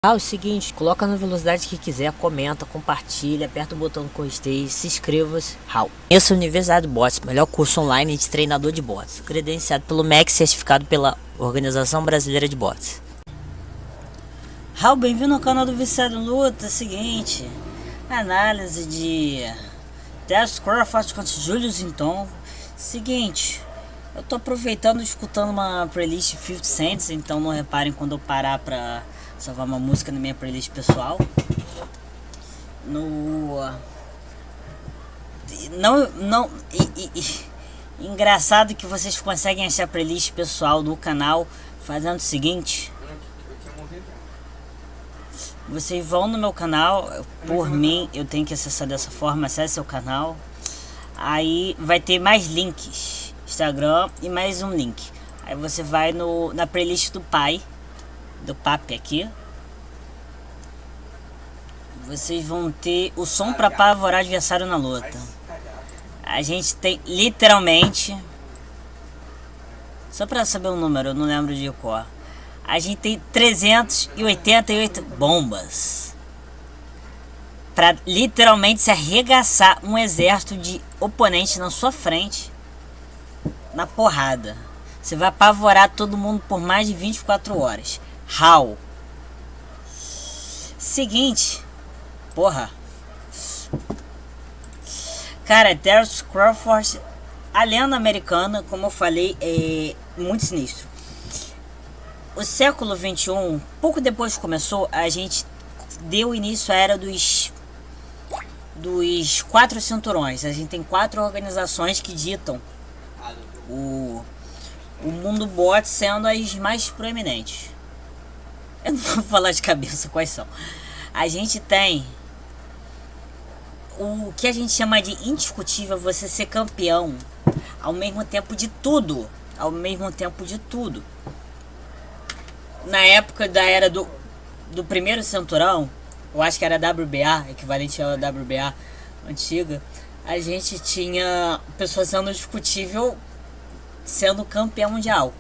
O seguinte, coloca na velocidade que quiser, comenta, compartilha, aperta o botão do gostei, se inscreva-se. Esse é a Universidade de Bots, melhor curso online de treinador de bots, credenciado pelo MEC, certificado pela Organização Brasileira de Bots. Bem-vindo ao canal do Viciado em Luta. Seguinte, análise de Terence Crawford contra Julius Hinton. Seguinte, eu tô aproveitando e escutando uma playlist 50 Cent, então não reparem quando eu parar pra salvar uma música na minha playlist pessoal. Engraçado que vocês conseguem achar a playlist pessoal do canal fazendo o seguinte: vocês vão no meu canal, por mim eu tenho que acessar dessa forma, acesse o canal. Aí vai ter mais links, Instagram e mais um link. Aí você vai na playlist do Papi aqui. Vocês vão ter o som para apavorar adversário na luta. A gente tem literalmente, só para saber o número, eu não lembro de cor. A gente tem 388 bombas para literalmente se arregaçar um exército de oponentes na sua frente na porrada. Você vai apavorar todo mundo por mais de 24 horas. Seguinte, cara, Terence Crawford, a lenda americana, como eu falei, é muito sinistro. O século XXI, pouco depois que começou, a gente deu início à era dos 4 cinturões. A gente tem 4 organizações que ditam o mundo bot, sendo as mais proeminentes. Eu não vou falar de cabeça quais são. A gente tem o que a gente chama de indiscutível, você ser campeão ao mesmo tempo de tudo. Na época da era do primeiro cinturão, eu acho que era WBA, equivalente à WBA antiga, a gente tinha pessoas sendo indiscutível sendo campeão mundial.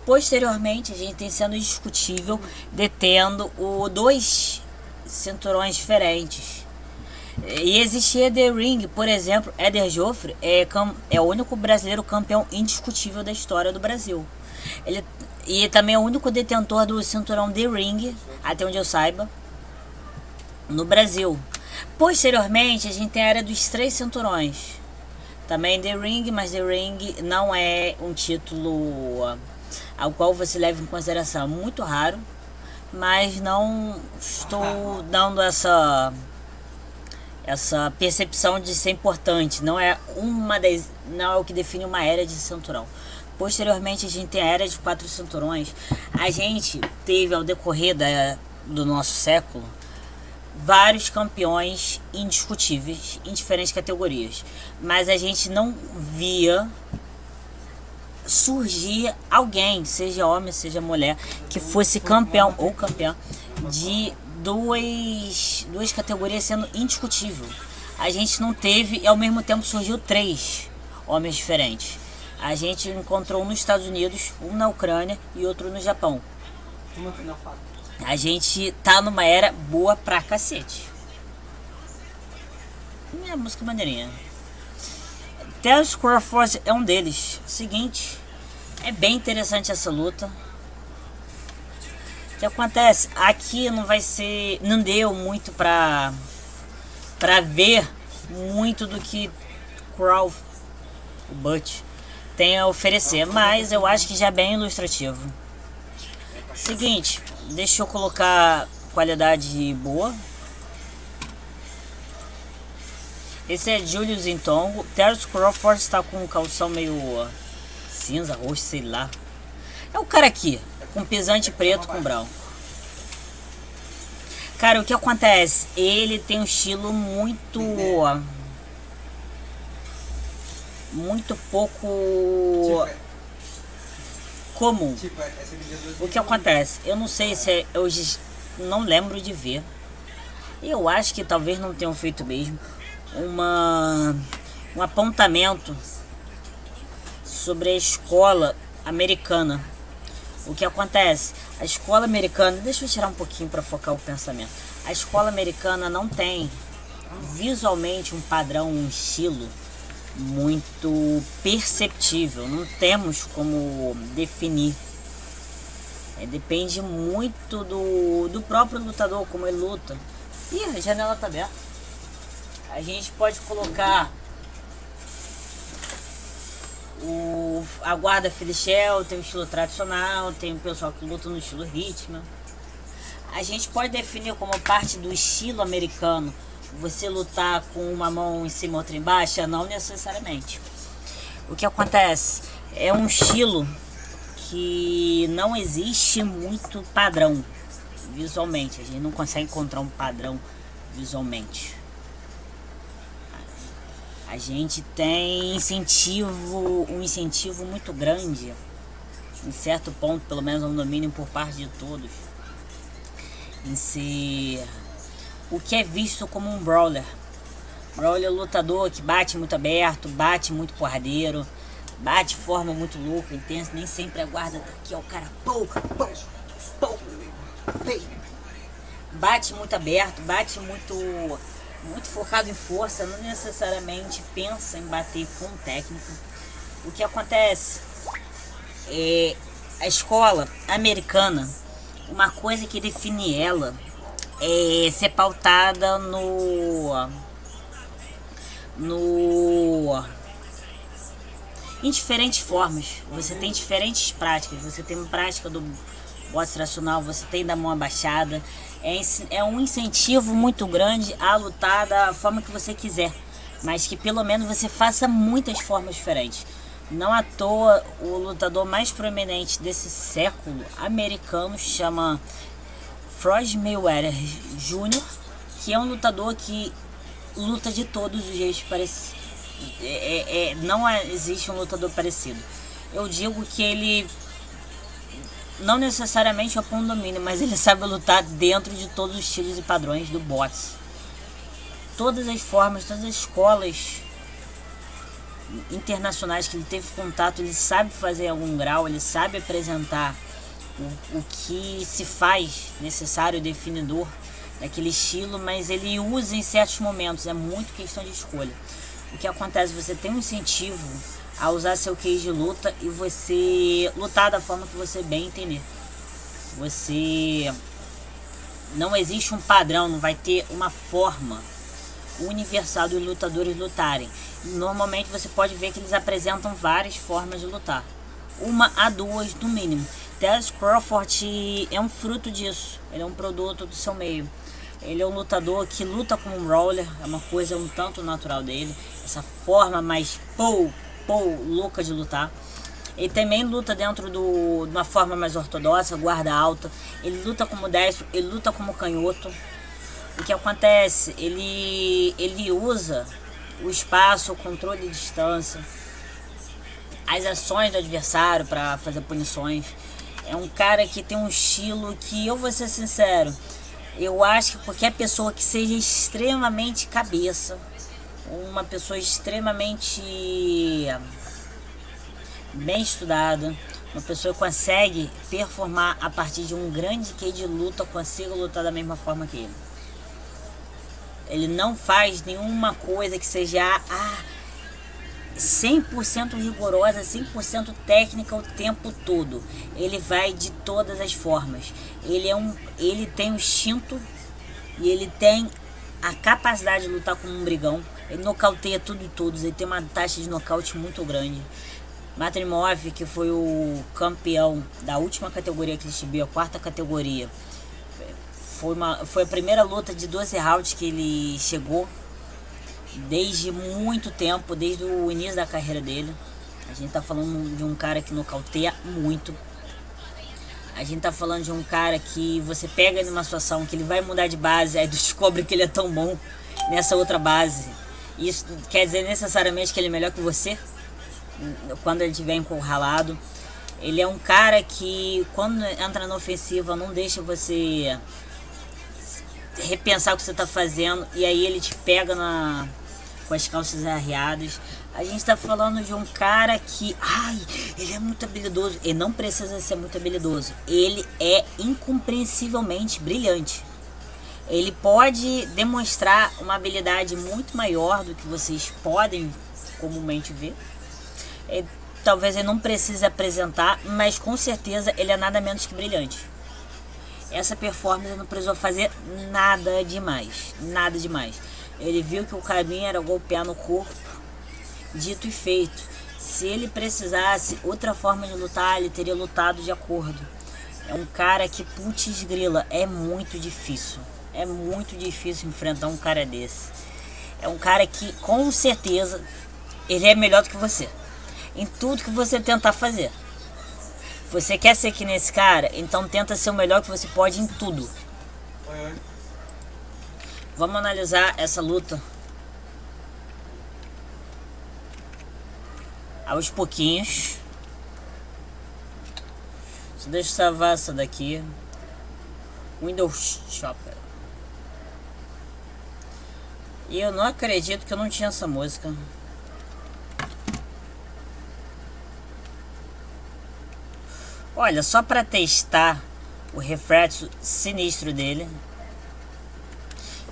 Posteriormente, a gente tem sendo indiscutível detendo 2 cinturões diferentes. E existia The Ring, por exemplo, Éder Joffre é o único brasileiro campeão indiscutível da história do Brasil. E também é o único detentor do cinturão The Ring, até onde eu saiba, no Brasil. Posteriormente, a gente tem a era dos 3 cinturões. Também The Ring, mas The Ring não é um título ao qual você leva em consideração. Muito raro, mas não estou dando essa percepção de ser importante. Não é o que define uma era de cinturão. Posteriormente, a gente tem a era de 4 cinturões. A gente teve, ao decorrer do nosso século, vários campeões indiscutíveis em diferentes categorias, mas a gente não via surgir alguém, seja homem, seja mulher, que fosse campeão ou campeã de duas categorias sendo indiscutível. A gente não teve, e ao mesmo tempo surgiu 3 homens diferentes. A gente encontrou um nos Estados Unidos, um na Ucrânia e outro no Japão. A gente tá numa era boa pra cacete. Minha música maneirinha. Terence Crawford é um deles. Seguinte, é bem interessante essa luta. O que acontece? Aqui não deu muito pra ver muito do que Crawford, o Butch, tem a oferecer, mas eu acho que já é bem ilustrativo. Seguinte, deixa eu colocar qualidade boa. Esse é Julius Hinton. Terence Crawford está com um calção meio cinza, roxo, sei lá. É o cara aqui, com pisante preto com branco. Cara, o que acontece? Ele tem um estilo muito pouco comum. O que acontece? Eu não sei se eu não lembro de ver. Eu acho que talvez não tenham feito mesmo um apontamento sobre a escola americana. O que acontece? A escola americana, deixa eu tirar um pouquinho para focar o pensamento. A escola americana não tem visualmente um padrão, um estilo muito perceptível. Não temos como definir. Depende muito do próprio lutador, como ele luta. Ih, a janela tá aberta. A gente pode colocar a guarda Felichel, tem o estilo tradicional, tem o pessoal que luta no estilo ritmo. A gente pode definir como parte do estilo americano você lutar com uma mão em cima e outra embaixo? Não necessariamente. O que acontece é um estilo que não existe muito padrão visualmente. A gente não consegue encontrar um padrão visualmente. A gente tem um incentivo muito grande, em certo ponto, pelo menos um domínio por parte de todos, em ser o que é visto como um brawler. Brawler é um lutador que bate muito aberto, bate muito porradeiro, bate de forma muito louca, intensa, nem sempre a guarda tá aqui, ó, o cara bate muito aberto, bate muito focado em força, não necessariamente pensa em bater com técnica. O que acontece é a escola americana, uma coisa que define ela é ser pautada em diferentes formas. Você tem diferentes práticas. Você tem uma prática do boxe tradicional, você tem da mão abaixada. É um incentivo muito grande a lutar da forma que você quiser, mas que pelo menos você faça muitas formas diferentes. Não à toa, o lutador mais proeminente desse século americano chama Floyd Mayweather Jr., que é um lutador que luta de todos os jeitos parecidos. Não existe um lutador parecido. Eu digo que ele não necessariamente é um domínio, mas ele sabe lutar dentro de todos os estilos e padrões do boxe. Todas as formas, todas as escolas internacionais que ele teve contato, ele sabe fazer algum grau, ele sabe apresentar o que se faz necessário, definidor daquele estilo, mas ele usa em certos momentos, é muito questão de escolha. O que acontece, você tem um incentivo a usar seu cage de luta e você lutar da forma que você bem entender. Você não existe um padrão, não vai ter uma forma universal dos lutadores lutarem. Normalmente você pode ver que eles apresentam várias formas de lutar, uma a duas no mínimo. Terence Crawford é um fruto disso, ele é um produto do seu meio. Ele é um lutador que luta como um brawler, é uma coisa um tanto natural dele, essa forma mais louca de lutar. Ele também luta dentro de uma forma mais ortodoxa, guarda alta. Ele luta como destro, ele luta como canhoto. O que acontece? Ele usa o espaço, o controle de distância, as ações do adversário para fazer punições. É um cara que tem um estilo que, eu vou ser sincero, eu acho que qualquer pessoa que seja extremamente cabeça, uma pessoa extremamente bem estudada, uma pessoa que consegue performar a partir de um grande QI de luta, consiga lutar da mesma forma que ele. Ele não faz nenhuma coisa que seja 100% rigorosa, 100% técnica o tempo todo. Ele vai de todas as formas. Ele tem o instinto e ele tem a capacidade de lutar como um brigão. Ele nocauteia tudo e todos. Ele tem uma taxa de nocaute muito grande. Matrimov, que foi o campeão da última categoria que ele subiu, a quarta categoria, foi a primeira luta de 12 rounds que ele chegou desde muito tempo, desde o início da carreira dele. A gente tá falando de um cara que nocauteia muito. A gente tá falando de um cara que você pega ele numa situação que ele vai mudar de base, aí descobre que ele é tão bom nessa outra base. Isso quer dizer necessariamente que ele é melhor que você quando ele estiver encurralado. Ele é um cara que, quando entra na ofensiva, não deixa você repensar o que você tá fazendo, e aí ele te pega com as calças arreadas. A gente tá falando de um cara que, ele é muito habilidoso. Ele não precisa ser muito habilidoso. Ele é incompreensivelmente brilhante. Ele pode demonstrar uma habilidade muito maior do que vocês podem comumente ver. Talvez ele não precise apresentar, mas com certeza ele é nada menos que brilhante. Essa performance não precisou fazer nada demais. Nada demais. Ele viu que o caminho era golpear no corpo. Dito e feito. Se ele precisasse outra forma de lutar, ele teria lutado de acordo. É um cara que, putz grila, é muito difícil. É muito difícil enfrentar um cara desse. É um cara que, com certeza, ele é melhor do que você. Em tudo que você tentar fazer. Você quer ser que nesse cara? Então tenta ser o melhor que você pode em tudo. Vamos analisar essa luta aos pouquinhos. Deixa eu salvar essa daqui. Windows Shopper. E eu não acredito que eu não tinha essa música. Olha, só para testar o reflexo sinistro dele.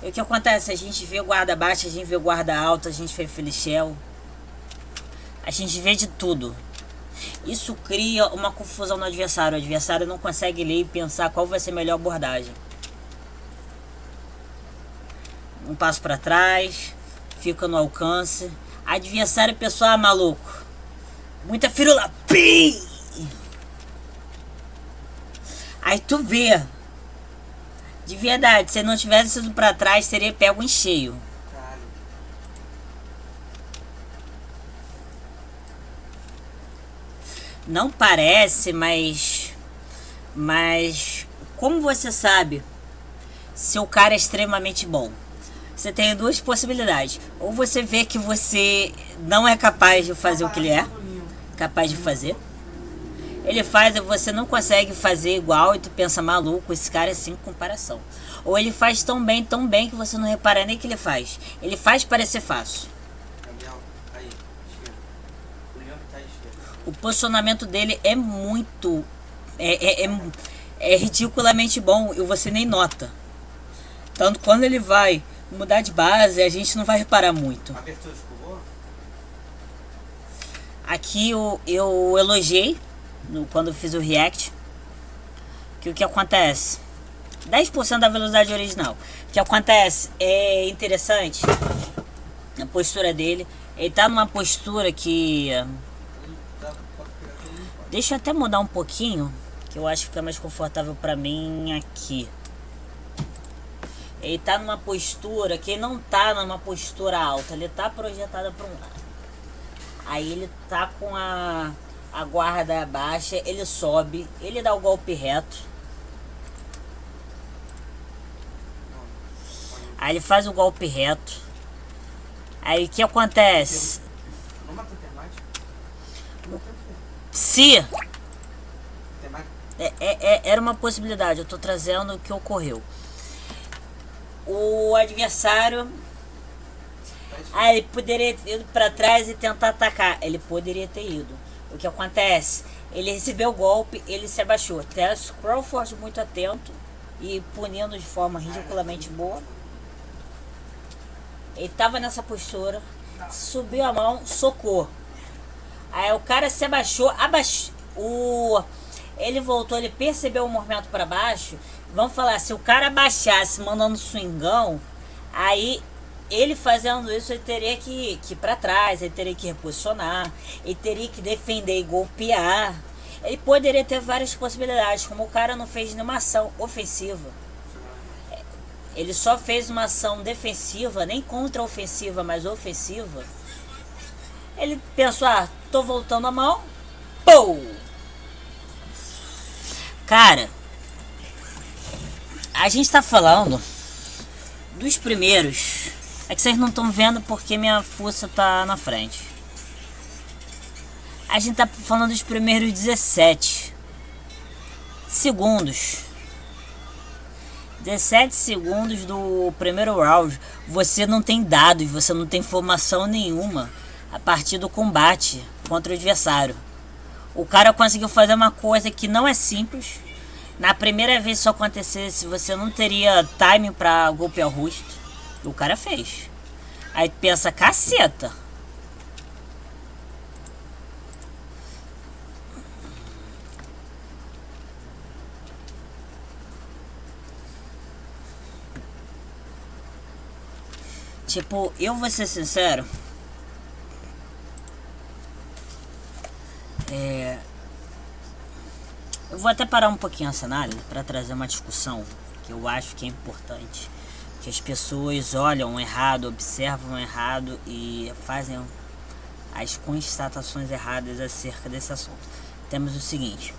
E o que acontece? A gente vê guarda baixa, a gente vê guarda alta, a gente vê Felichel. A gente vê de tudo. Isso cria uma confusão no adversário. O adversário não consegue ler e pensar qual vai ser a melhor abordagem. Um passo para trás, fica no alcance. Adversário, pessoal, maluco. Muita firula. Pim! Aí tu vê. De verdade, se não tivesse ido pra trás, teria pego em cheio. Não parece, mas como você sabe se o cara é extremamente bom? Você tem duas possibilidades. Ou você vê que você não é capaz de fazer o que ele é capaz de fazer. Ele faz e você não consegue fazer igual e tu pensa, maluco, esse cara é sem comparação. Ou ele faz tão bem que você não repara nem que ele faz. Ele faz parecer fácil. O posicionamento dele é muito... É ridiculamente bom e você nem nota. Tanto quando ele vai mudar de base, a gente não vai reparar muito. Aqui eu elogiei quando eu fiz o react, que o que acontece? 10% da velocidade original. O que acontece é interessante a postura dele. Ele tá numa postura que... Deixa eu até mudar um pouquinho, que eu acho que fica mais confortável pra mim aqui. Ele tá numa postura que ele não tá numa postura alta, ele tá projetado para um lado. Aí ele tá com a guarda baixa, ele sobe, ele dá o golpe reto. Aí ele faz o golpe reto. Aí o que acontece? Se era uma possibilidade, eu tô trazendo o que ocorreu. O adversário, ele poderia ter ido para trás e tentar atacar. Ele poderia ter ido. O que acontece? Ele recebeu o golpe, ele se abaixou. Terence Crawford muito atento e punindo de forma ridiculamente boa. Ele estava nessa postura, subiu a mão, socou. Aí o cara se abaixou, ele voltou, ele percebeu o movimento para baixo. Vamos falar, se o cara abaixasse mandando swingão, aí ele fazendo isso, ele teria que ir para trás, ele teria que reposicionar, ele teria que defender e golpear. Ele poderia ter várias possibilidades, como o cara não fez nenhuma ação ofensiva. Ele só fez uma ação defensiva, nem contra-ofensiva, mas ofensiva. Ele pensou, tô voltando a mão, pô! Cara, a gente tá falando dos primeiros. É que vocês não estão vendo porque minha força tá na frente. A gente tá falando dos primeiros 17 segundos. 17 segundos do primeiro round, você não tem dados, você não tem informação nenhuma a partir do combate contra o adversário. O cara conseguiu fazer uma coisa que não é simples. Na primeira vez que isso acontecesse, você não teria timing pra golpear o rosto. O cara fez. Aí pensa, caceta. Tipo, eu vou ser sincero. Eu vou até parar um pouquinho essa análise para trazer uma discussão que eu acho que é importante. Que as pessoas olham errado, observam errado e fazem as constatações erradas acerca desse assunto. Temos o seguinte.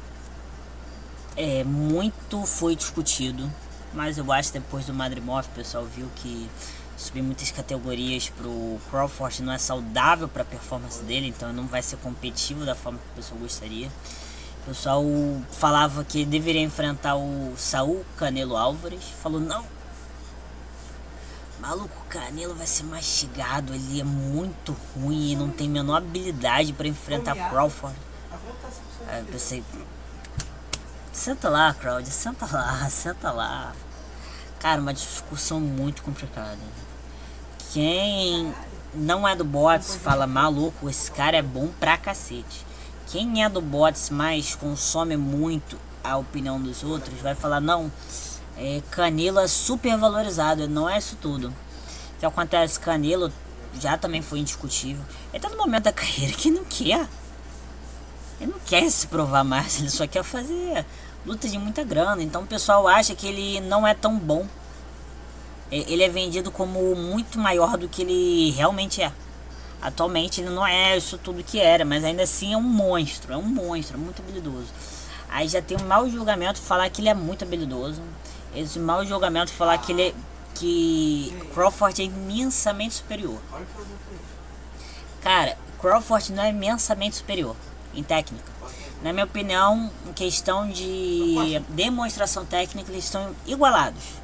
Muito foi discutido, mas eu acho que depois do Madrimorph o pessoal viu que subir muitas categorias pro Crawford não é saudável para a performance dele, então não vai ser competitivo da forma que o pessoal gostaria. O pessoal falava que ele deveria enfrentar o Saul Canelo Álvares. Falou, não, maluco, o Canelo vai ser mastigado, ele é muito ruim e não tem a menor habilidade para enfrentar Crawford. Aí eu pensei, senta lá, Crowd, senta lá. Cara, uma discussão muito complicada. Quem não é do bots fala, maluco, esse cara é bom pra cacete. Quem é do bots, mas consome muito a opinião dos outros, vai falar, não, Canelo é super valorizado, não é isso tudo. O que acontece, Canelo já também foi indiscutível. Ele tá no momento da carreira que não quer. Ele não quer se provar mais, ele só quer fazer luta de muita grana. Então o pessoal acha que ele não é tão bom. Ele é vendido como muito maior do que ele realmente é. Atualmente ele não é isso tudo que era, mas ainda assim é um monstro, é muito habilidoso. Aí já tem um mau julgamento falar que ele é muito habilidoso. Esse mau julgamento falar que Crawford é imensamente superior. Cara, Crawford não é imensamente superior em técnica. Na minha opinião, em questão de demonstração técnica, eles estão igualados.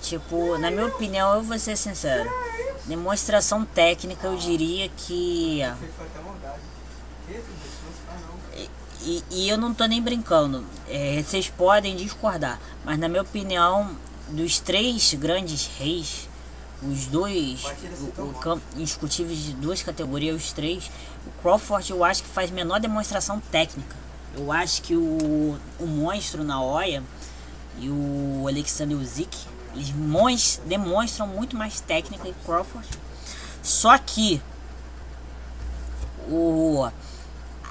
Tipo, na minha opinião, eu vou ser sincero, demonstração técnica eu diria que... E eu não tô nem brincando, vocês podem discordar, mas na minha opinião, dos três grandes reis, os dois indiscutíveis de duas categorias, os três, o Crawford eu acho que faz menor demonstração técnica. Eu acho que o monstro Naoya e o Alexander Usyk, eles demonstram muito mais técnica que o Crawford. Só que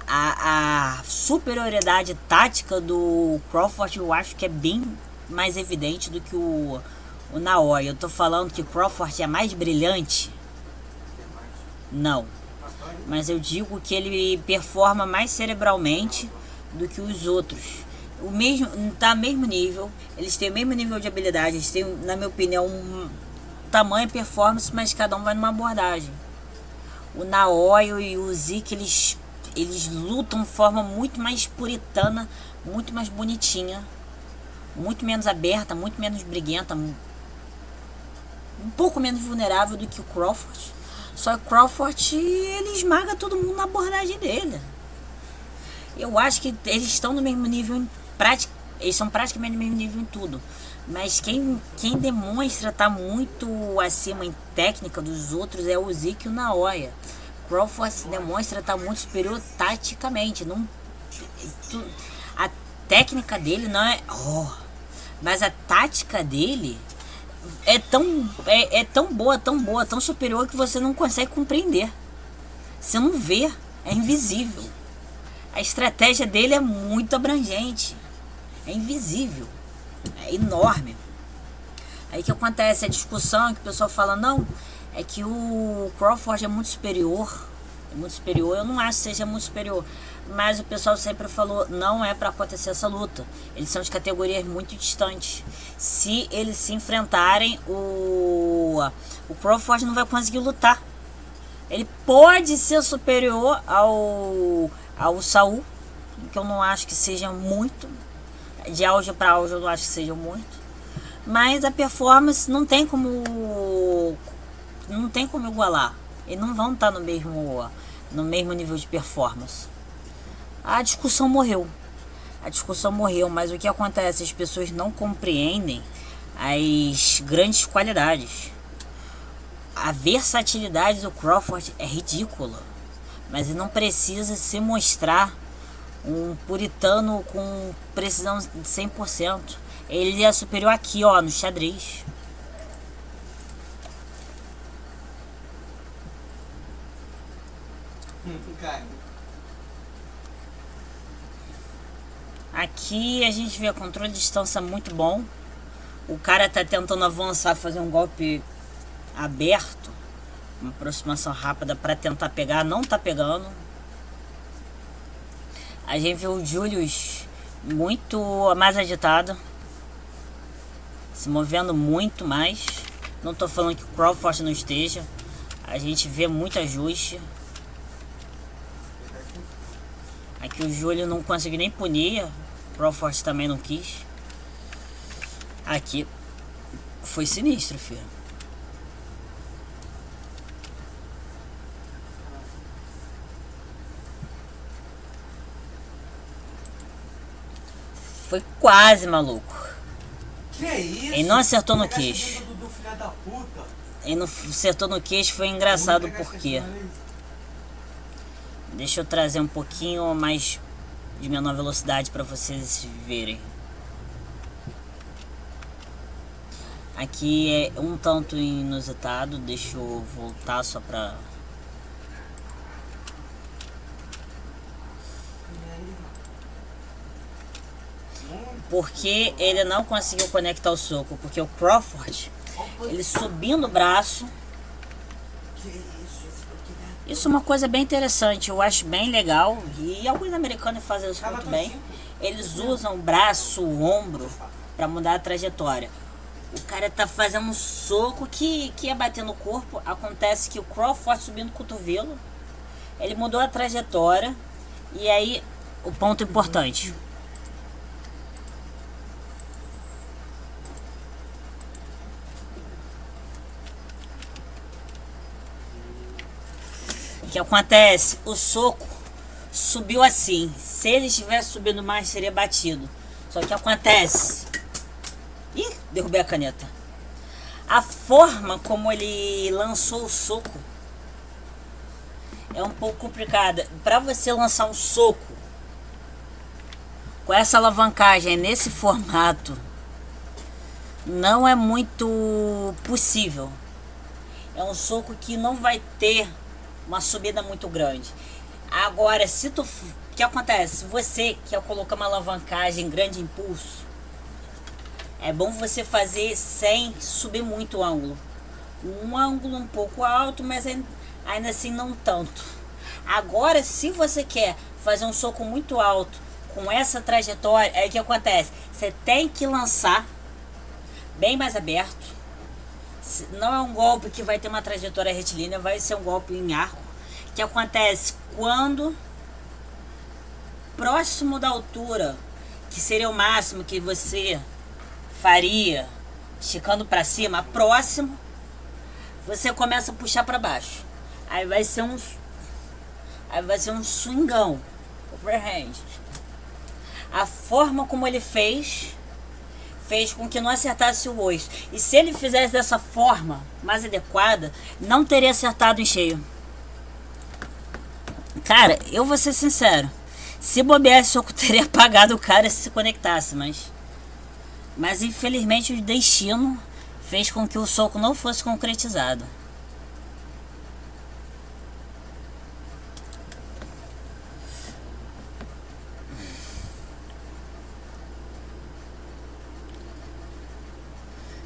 a superioridade tática do Crawford eu acho que é bem mais evidente do que o Naoya. Eu tô falando que o Crawford é mais brilhante? Não. Mas eu digo que ele performa mais cerebralmente do que os outros. O mesmo, tá mesmo nível, eles têm o mesmo nível de habilidade, eles têm, na minha opinião, um tamanho e performance, mas cada um vai numa abordagem. O Naoya e o Usyk, eles lutam de forma muito mais puritana, muito mais bonitinha, muito menos aberta, muito menos briguenta, um pouco menos vulnerável do que o Crawford. Só que o Crawford, ele esmaga todo mundo na abordagem dele. Eu acho que eles estão no mesmo nível em prática, eles são praticamente no mesmo nível em tudo. Mas quem demonstra estar muito acima em técnica dos outros é o Usyk e o Naoya. Crawford demonstra estar muito superior taticamente. A técnica dele não é... mas a tática dele é tão boa, tão superior que você não consegue compreender. Você não vê, é invisível. A estratégia dele é muito abrangente, é invisível, é enorme. Aí que acontece a discussão que o pessoal fala, não, é que o Crawford é muito superior. Eu não acho que seja muito superior, mas o pessoal sempre falou, não é para acontecer essa luta. Eles são de categorias muito distantes. Se eles se enfrentarem, o Crawford não vai conseguir lutar. Ele pode ser superior ao Saul, que eu não acho que seja muito. De auge para auge eu não acho que seja muito. Mas a performance não tem como igualar. Eles não vão estar no mesmo nível de performance. A discussão morreu. Mas o que acontece? As pessoas não compreendem as grandes qualidades. A versatilidade do Crawford é ridícula, mas ele não precisa se mostrar um puritano com precisão de 100%. Ele é superior aqui, ó, no xadrez. Aqui a gente vê controle de distância muito bom. O cara tá tentando avançar, fazer um golpe aberto, uma aproximação rápida para tentar pegar, não tá pegando. A gente vê o Julius muito mais agitado, se movendo muito mais. Não tô falando que o Crawford não esteja. A gente vê muito ajuste. Aqui o Júlio não conseguiu nem punir. O Crawford também não quis. Aqui foi sinistro, filho. Foi quase, maluco. Que é isso? Ele não acertou no queixo. Ele não acertou no queixo, foi engraçado porque... Deixa eu trazer um pouquinho mais de menor velocidade para vocês verem. Aqui é um tanto inusitado, deixa eu voltar só para... Porque ele não conseguiu conectar o soco, porque o Crawford, ele subindo o braço... Isso é uma coisa bem interessante, eu acho bem legal. E alguns americanos fazem isso muito bem. Eles usam o braço, o ombro, para mudar a trajetória. O cara tá fazendo um soco que ia bater no corpo. Acontece que o Crawford subindo o cotovelo, ele mudou a trajetória. E aí, o ponto importante. O que acontece? O soco subiu assim. Se ele tivesse subindo mais, seria batido. Só que acontece... Ih, derrubei a caneta. A forma como ele lançou o soco é um pouco complicada. Para você lançar um soco com essa alavancagem nesse formato, não é muito possível. É um soco que não vai ter uma subida muito grande. Agora, se tu... O que acontece? Se você quer colocar uma alavancagem grande impulso, é bom você fazer sem subir muito o ângulo. Um ângulo um pouco alto, mas ainda assim não tanto. Agora, se você quer fazer um soco muito alto com essa trajetória, é o que acontece. Você tem que lançar bem mais aberto. Não é um golpe que vai ter uma trajetória retilínea, vai ser um golpe em arco. Que acontece quando próximo da altura, que seria o máximo que você faria, esticando para cima, próximo, você começa a puxar para baixo. Aí vai ser um swingão, overhand. A forma como ele fez com que não acertasse o rosto. E se ele fizesse dessa forma mais adequada, não teria acertado em cheio. Cara, eu vou ser sincero. Se bobear, esse soco teria apagado o cara se conectasse, mas infelizmente o destino fez com que o soco não fosse concretizado.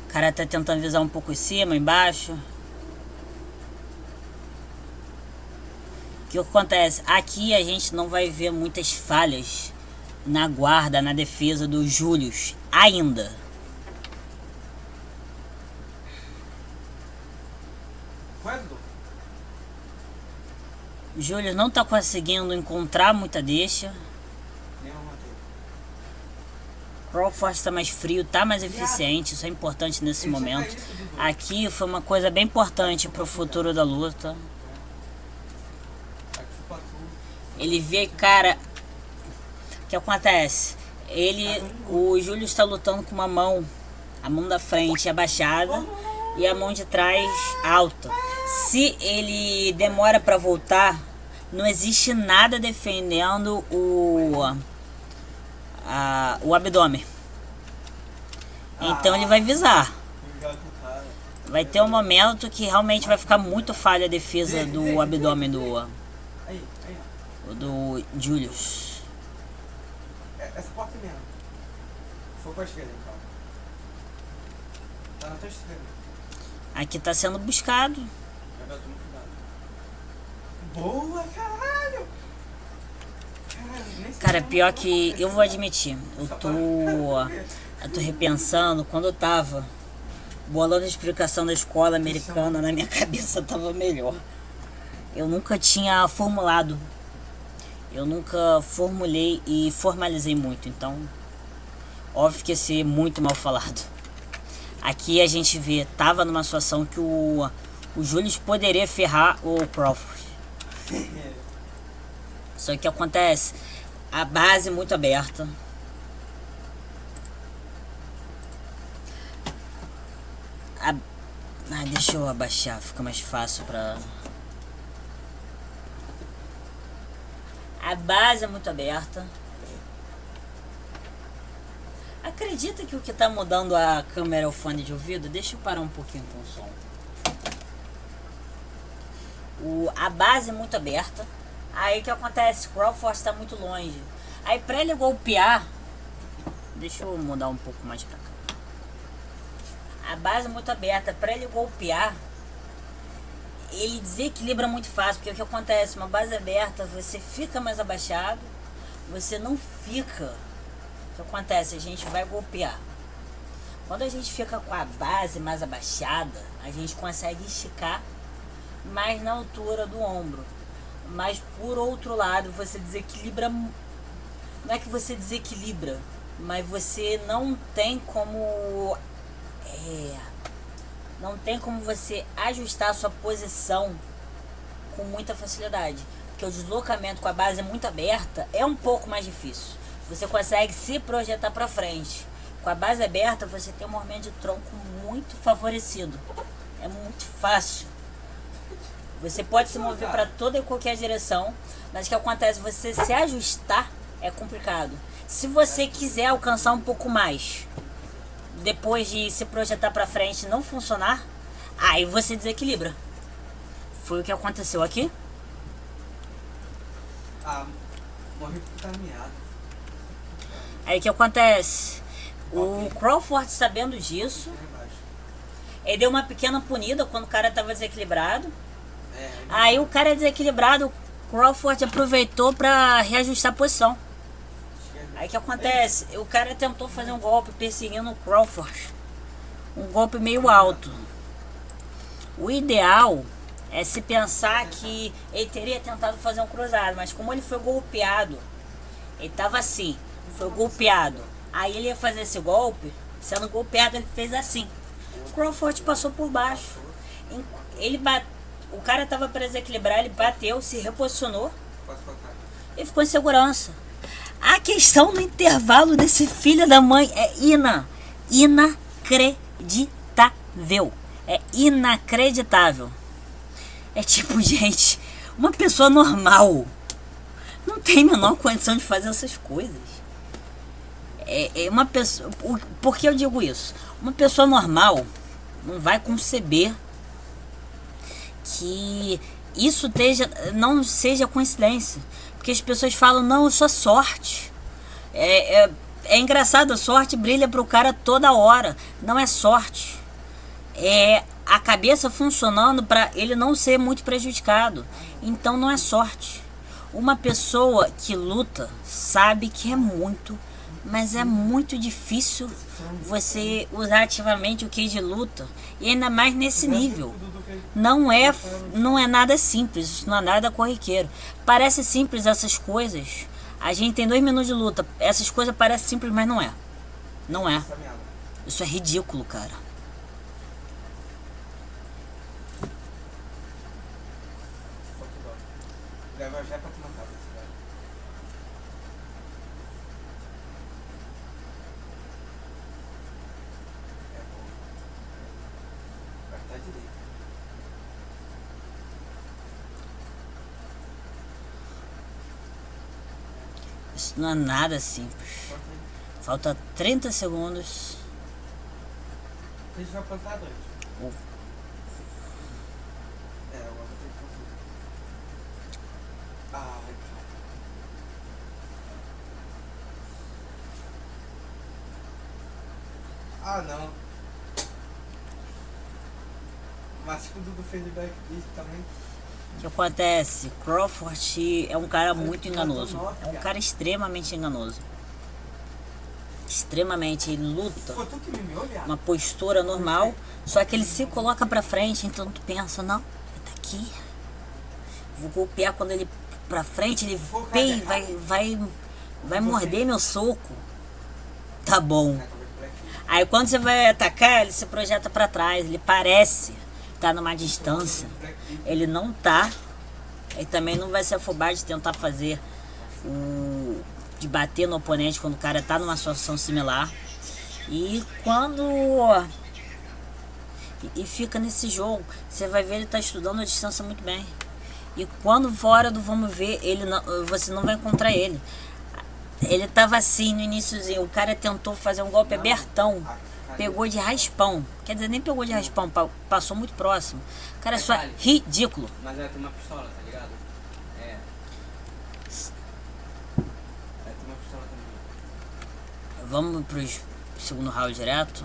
O cara tá tentando visar um pouco em cima, embaixo. O que acontece? Aqui a gente não vai ver muitas falhas na guarda, na defesa do Julius ainda. O Julius não tá conseguindo encontrar muita deixa. Crawford tá mais frio, tá mais eficiente, isso é importante nesse momento. Aqui foi uma coisa bem importante pro futuro da luta. Ele vê, cara, o que acontece? O Júlio está lutando com uma mão, a mão da frente abaixada e a mão de trás alta. Se ele demora para voltar, não existe nada defendendo o abdômen. Então ele vai visar. Vai ter um momento que realmente vai ficar muito falha a defesa do abdômen do Julius. Essa porta mesmo. Foi pra esquerda, então. Tá na tua esquerda. Aqui tá sendo buscado. Boa, caralho! Cara, pior que eu vou admitir, eu tô repensando, quando eu tava bolando a explicação da escola americana, na minha cabeça tava melhor. Eu nunca tinha formulado, eu nunca formulei e formalizei muito, então óbvio que ia ser muito mal falado. Aqui a gente vê, tava numa situação que o Julius poderia ferrar o Crawford. Só que acontece, a base muito aberta. Deixa eu abaixar, fica mais fácil pra... A base é muito aberta. Acredita que o que tá mudando a câmera é o fone de ouvido? Deixa eu parar um pouquinho com o som. A base é muito aberta. Aí o que acontece? Crawford está muito longe. Aí pra ele golpear... Deixa eu mudar um pouco mais pra cá. A base é muito aberta. Pra ele golpear, ele desequilibra muito fácil. Porque o que acontece? Uma base aberta, você fica mais abaixado. Você não fica... O que acontece? A gente vai golpear. Quando a gente fica com a base mais abaixada, a gente consegue esticar mais na altura do ombro. Mas por outro lado, você desequilibra. Não é que você desequilibra, mas você não tem como não tem como você ajustar a sua posição com muita facilidade, porque o deslocamento com a base muito aberta é um pouco mais difícil. Você consegue se projetar para frente. Com a base aberta, você tem um movimento de tronco muito favorecido. É muito fácil. Você pode se mover para toda e qualquer direção, mas o que acontece? Você se ajustar é complicado. Se você quiser alcançar um pouco mais, depois de se projetar para frente e não funcionar, aí você desequilibra. Foi o que aconteceu aqui. Morri porque tá miado. Aí o que acontece? O Crawford, sabendo disso, ele deu uma pequena punida quando o cara estava desequilibrado. Aí o cara desequilibrado, o Crawford aproveitou para reajustar a posição. Aí o que acontece? O cara tentou fazer um golpe perseguindo o Crawford. Um golpe meio alto. O ideal é se pensar que ele teria tentado fazer um cruzado, mas como ele foi golpeado, ele estava assim, foi golpeado. Aí ele ia fazer esse golpe, sendo golpeado ele fez assim. O Crawford passou por baixo. O cara estava para desequilibrar, ele bateu, se reposicionou e ficou em segurança. A questão no intervalo desse filho da mãe é inacreditável. É inacreditável. É tipo, gente, uma pessoa normal não tem a menor condição de fazer essas coisas. É uma pessoa... Por que eu digo isso? Uma pessoa normal não vai conceber que isso não seja coincidência. Porque as pessoas falam, não, isso é sorte. É engraçado, a sorte brilha pro cara toda hora. Não é sorte. É a cabeça funcionando para ele não ser muito prejudicado. Então não é sorte. Uma pessoa que luta sabe que é muito, mas é muito difícil você usar ativamente o que de luta. E ainda mais nesse nível. Não é nada simples, isso não é nada corriqueiro. Parece simples essas coisas. A gente tem 2 minutos de luta. Essas coisas parecem simples, mas não é. Não é. Essa merda. Isso é ridículo, cara. Só que dó. Leva já pra te matar, esse cara. É bom. Vai estar direito. Isso não é nada simples. Corta aí. Falta 30 segundos. A gente vai plantar dois. Oh. É, agora vou ter que conseguir. Ai, cara. Ah, não. Mas que o Dudu fez de backbeat também. O que acontece? Crawford é um cara muito enganoso. matou É um nove, cara extremamente enganoso. Extremamente. Ele luta Foi tu que me miou, viado? uma postura normal, só que ele se coloca pra frente, então tu pensa, não, ele tá aqui. Vou golpear quando ele pra frente, ele pei, vai morder meu soco. Tá bom. Aí quando você vai atacar, ele se projeta pra trás, ele parece tá numa distância. Ele não tá. Ele também não vai se afobar de tentar fazer de bater no oponente quando o cara tá numa situação similar. E quando fica nesse jogo, você vai ver ele tá estudando a distância muito bem. E quando fora do vamos ver, você não vai encontrar ele. Ele tava assim no iniciozinho, o cara tentou fazer um golpe abertão, pegou de raspão, quer dizer, nem pegou de raspão, passou muito próximo. O cara é só ridículo. Mas ela tem uma pistola, tá ligado? É. Ela tem uma pistola também. Vamos pro segundo round direto.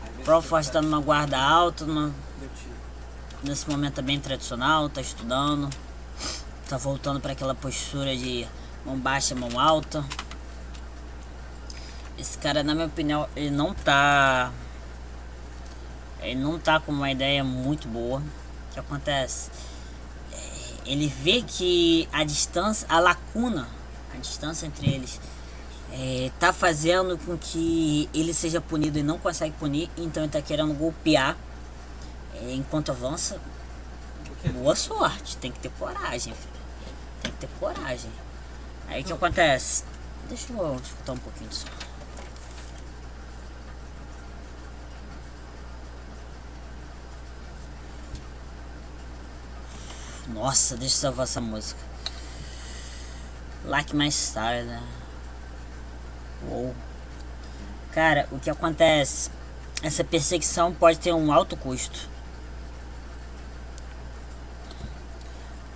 Às vezes Crawford tá numa guarda alta, deu tiro. nesse momento é bem tradicional, tá estudando, tá voltando para aquela postura de mão baixa, mão alta. Esse cara, na minha opinião, ele não tá com uma ideia muito boa. O que acontece? Ele vê que a distância, a lacuna, a distância entre eles tá fazendo com que ele seja punido e não consegue punir, então ele tá querendo golpear enquanto avança. Boa sorte, tem que ter coragem, filho. Tem que ter coragem. Aí o que acontece? Deixa eu escutar um pouquinho disso. Nossa, deixa eu salvar essa música. Like My Style, né? Uou. Cara, o que acontece? Essa perseguição pode ter um alto custo.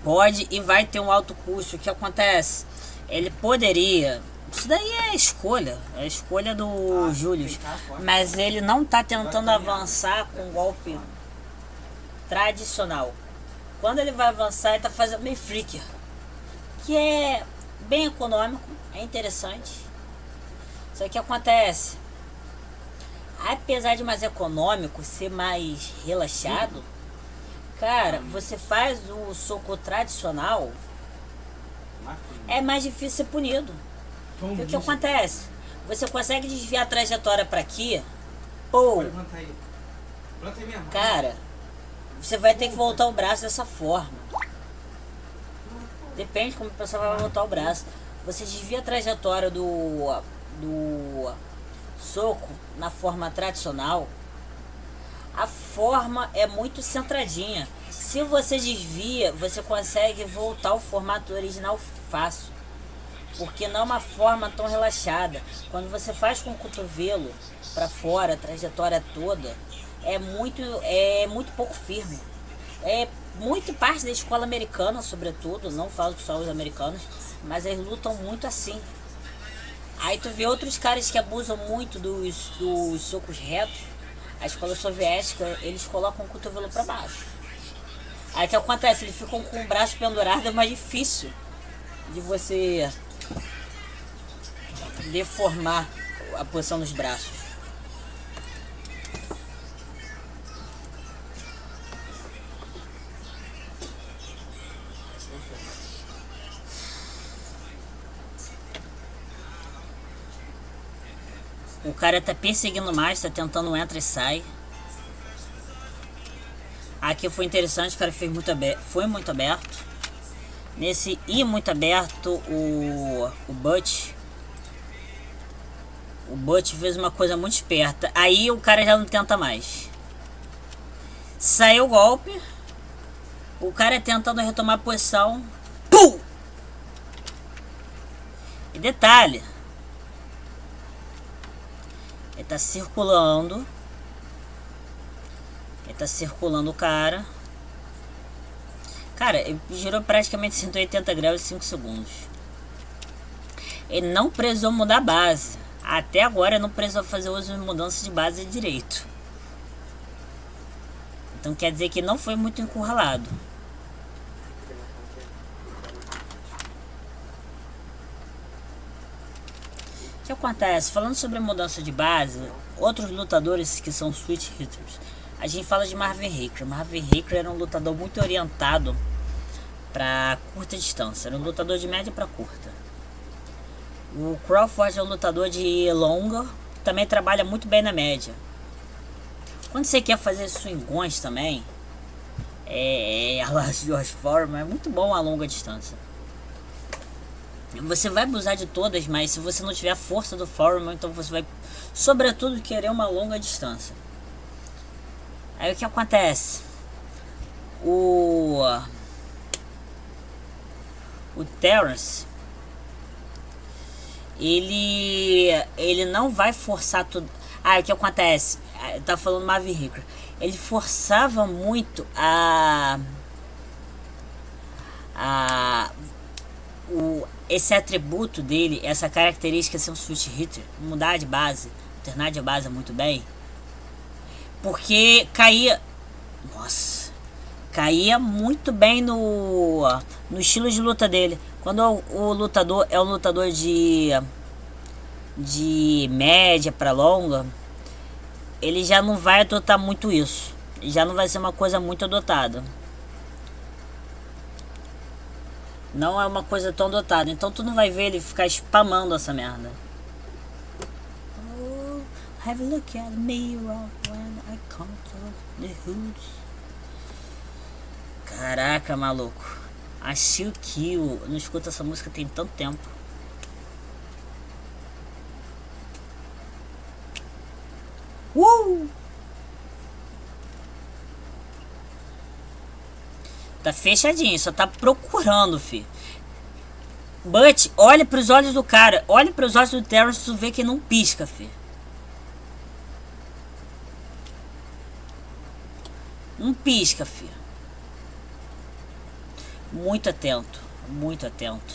Pode e vai ter um alto custo. O que acontece? Ele poderia... Isso daí é a escolha do Julius. Mas ele não tá tentando avançar com um golpe tradicional. Quando ele vai avançar, ele tá fazendo meio freaker, que é bem econômico, é interessante. Só que acontece, apesar de mais econômico ser mais relaxado, cara, você faz o soco tradicional, é mais difícil ser punido. Porque o que acontece? Você consegue desviar a trajetória pra aqui, pô, Pode plantar aí. Planta aí mesmo. cara, você vai ter que voltar o braço dessa forma. Depende de como o pessoal vai voltar o braço. Você desvia a trajetória do soco na forma tradicional. A forma é muito centradinha. Se você desvia, você consegue voltar ao formato original fácil. Porque não é uma forma tão relaxada. Quando você faz com o cotovelo para fora, a trajetória toda, é muito pouco firme. É muito parte da escola americana, sobretudo, não falo que só os americanos, mas eles lutam muito assim. Aí tu vê outros caras que abusam muito dos socos retos. A escola soviética, eles colocam o cotovelo para baixo. Aí o que acontece? Eles ficam com o braço pendurado, é mais difícil de você deformar a posição dos braços. O cara tá perseguindo mais, tá tentando entra e sai. Aqui foi interessante, o cara fez muito aberto, foi muito aberto. Nesse ir muito aberto, o Butch fez uma coisa muito esperta. Aí o cara já não tenta mais. Saiu o golpe. O cara tentando retomar a posição. Pum! E detalhe. Ele tá circulando. Ele tá circulando o cara. Cara, ele girou praticamente 180 graus em 5 segundos. Ele não precisou mudar a base. Até agora não precisou fazer uso de mudança de base direito. Então quer dizer que não foi muito encurralado. O que acontece? Falando sobre a mudança de base, outros lutadores que são switch hitters, a gente fala de Marvin Hagler. Marvin Hagler era um lutador muito orientado para curta distância, era um lutador de média para curta. O Crawford é um lutador de longa, também trabalha muito bem na média. Quando você quer fazer swingões também, a lá de George Foreman, é muito bom a longa distância. Você vai abusar de todas, mas se você não tiver a força do Foreman, então você vai, sobretudo, querer uma longa distância. Aí o que acontece? O Terence, ele não vai forçar tudo. O que acontece? Tá falando Marvin Hagler. Ele forçava muito esse atributo dele, essa característica de ser um switch hitter, mudar de base, alternar de base muito bem, porque caía muito bem no estilo de luta dele. Quando o lutador é um lutador de média para longa, ele já não vai adotar muito isso, já não vai ser uma coisa muito adotada. Não é uma coisa tão dotada. Então tu não vai ver ele ficar spamando essa merda. Oh, have a look at me when I come to the hoods. Caraca, maluco. A Shield Kill. Não escuto essa música tem tanto tempo. Tá fechadinho, só tá procurando, fi. But, olha pros olhos do cara. Olha pros olhos do Terence, tu vê que não pisca, fi. Não pisca, fi. Muito atento. Muito atento.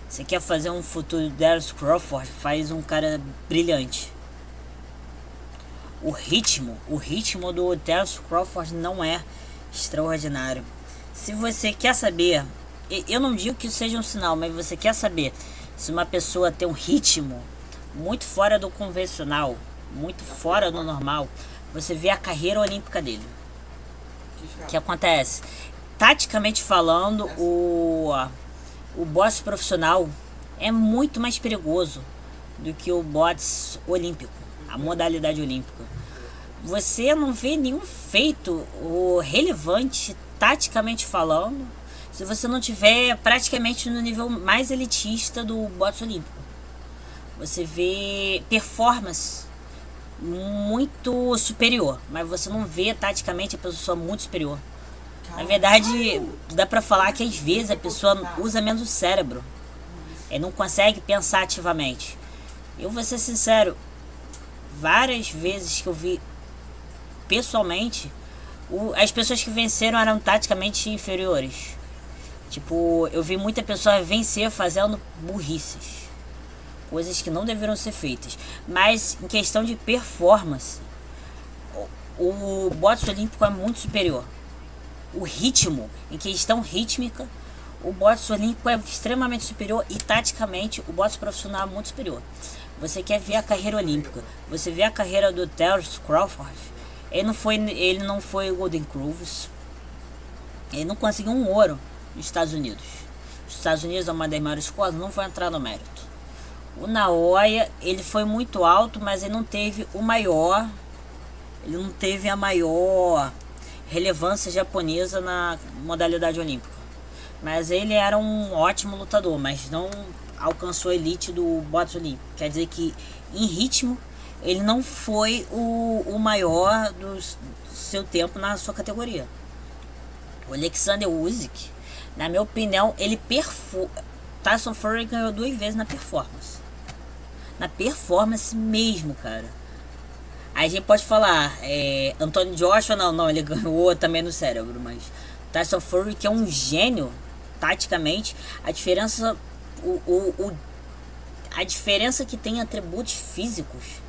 Você quer fazer um futuro Darius Crawford? Faz um cara brilhante. O ritmo do Darius Crawford não é extraordinário. Se você quer saber, eu não digo que isso seja um sinal, mas você quer saber se uma pessoa tem um ritmo muito fora do convencional, muito fora do normal, você vê a carreira olímpica dele. O que acontece? Taticamente falando, o boxe profissional é muito mais perigoso do que o boxe olímpico, a modalidade olímpica. Você não vê nenhum feito relevante, taticamente falando, se você não tiver praticamente no nível mais elitista do boxe olímpico. Você vê performance muito superior, mas você não vê taticamente a pessoa muito superior. Na verdade, dá pra falar que às vezes a pessoa usa menos o cérebro, não consegue pensar ativamente. Eu vou ser sincero, várias vezes que eu vi pessoalmente, as pessoas que venceram eram taticamente inferiores. Tipo, eu vi muita pessoa vencer fazendo burrices, coisas que não deveriam ser feitas. Mas em questão de performance, o boxe olímpico é muito superior. O ritmo, em questão rítmica, o boxe olímpico é extremamente superior, e taticamente o boxe profissional é muito superior. Você quer ver a carreira olímpica, você vê a carreira do Terence Crawford. Ele não foi Golden Gloves, ele não conseguiu um ouro nos Estados Unidos. Os Estados Unidos é uma das maiores escolas, não vai entrar no mérito. O Naoya, ele foi muito alto, mas ele não teve o maior, ele não teve a maior relevância japonesa na modalidade olímpica. Mas ele era um ótimo lutador, mas não alcançou a elite do boxe olímpico. Quer dizer que em ritmo ele não foi o maior do seu tempo na sua categoria. O Alexander Usyk, na minha opinião, ele Tyson Fury ganhou 2 vezes na performance. Na performance mesmo, cara. Aí a gente pode falar, Anthony Joshua, não, ele ganhou também no cérebro, mas Tyson Fury, que é um gênio, taticamente, a diferença, a diferença que tem em atributos físicos,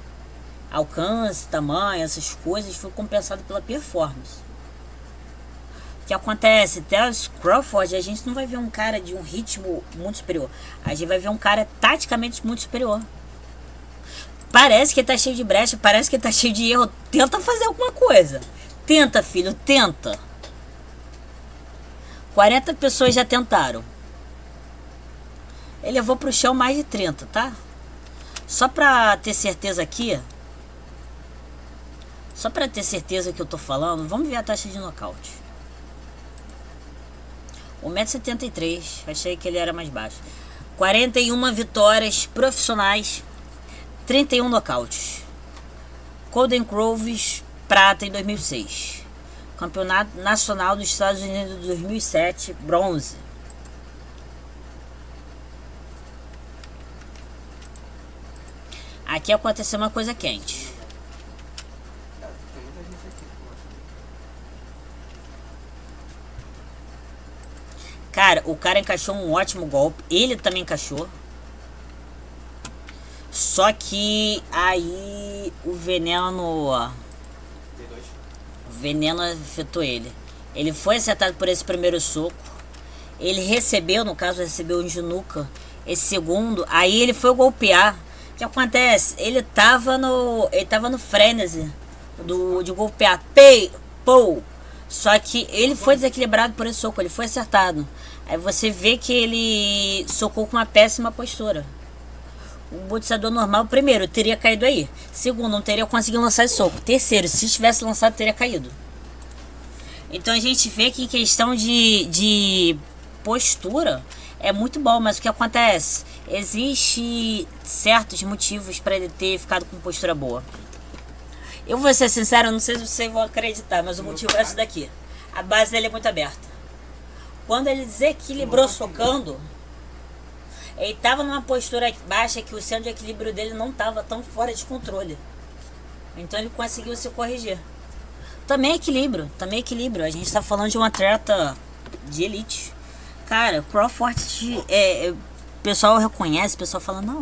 alcance, tamanho, essas coisas, foi compensado pela performance. O que acontece? Até os Crawford, a gente não vai ver um cara de um ritmo muito superior. A gente vai ver um cara taticamente muito superior. Parece que ele tá cheio de brecha, parece que ele tá cheio de erro. Tenta fazer alguma coisa. Tenta, filho, tenta. 40 pessoas já tentaram. Ele levou pro chão mais de 30, tá? Só pra ter certeza aqui. Só pra ter certeza que eu tô falando, vamos ver a taxa de nocaute. 1,73 m, achei que ele era mais baixo. 41 vitórias profissionais, 31 nocautes. Golden Groves, prata em 2006. Campeonato Nacional dos Estados Unidos de 2007, bronze. Aqui aconteceu uma coisa quente. Tem muita gente aqui, poxa. Cara, o cara encaixou um ótimo golpe. Ele também encaixou. Só que aí o veneno... O veneno afetou ele. Ele foi acertado por esse primeiro soco. Ele recebeu, no caso, recebeu um de nuca. Esse segundo, aí ele foi golpear. O que acontece? Ele tava no frenesi de golpear. Pou! Só que ele foi desequilibrado por esse soco, ele foi acertado. Aí você vê que ele socou com uma péssima postura. O boxeador normal, primeiro, teria caído aí. Segundo, não teria conseguido lançar esse soco. Terceiro, se tivesse lançado, teria caído. Então a gente vê que em questão de postura é muito bom, mas o que acontece? Existe certos motivos para ele ter ficado com postura boa. Eu vou ser sincero, não sei se vocês vão acreditar, mas o motivo é esse daqui. A base dele é muito aberta. Quando ele desequilibrou socando, ele estava numa postura baixa que o centro de equilíbrio dele não estava tão fora de controle. Então ele conseguiu se corrigir. Também equilíbrio. A gente está falando de um atleta de elite. Cara, o Crawford, o pessoal reconhece, o pessoal fala, não,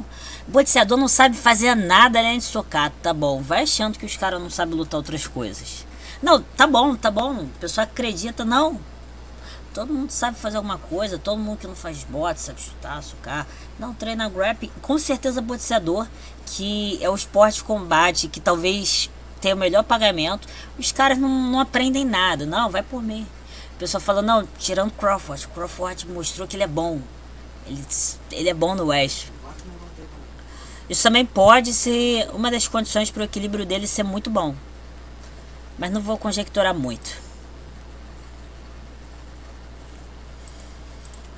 o boxeador não sabe fazer nada além de socar. Tá bom, vai achando que os caras não sabem lutar outras coisas. Não, tá bom, o pessoal acredita, não. Todo mundo sabe fazer alguma coisa, todo mundo que não faz bote sabe chutar, socar. Não, treina grappling, com certeza boxeador, que é o esporte de combate, que talvez tenha o melhor pagamento, os caras não aprendem nada. Não, vai por mim. O pessoal fala, não, tirando Crawford mostrou que ele é bom. Ele é bom no West. Isso também pode ser uma das condições para o equilíbrio dele ser muito bom. Mas não vou conjecturar muito.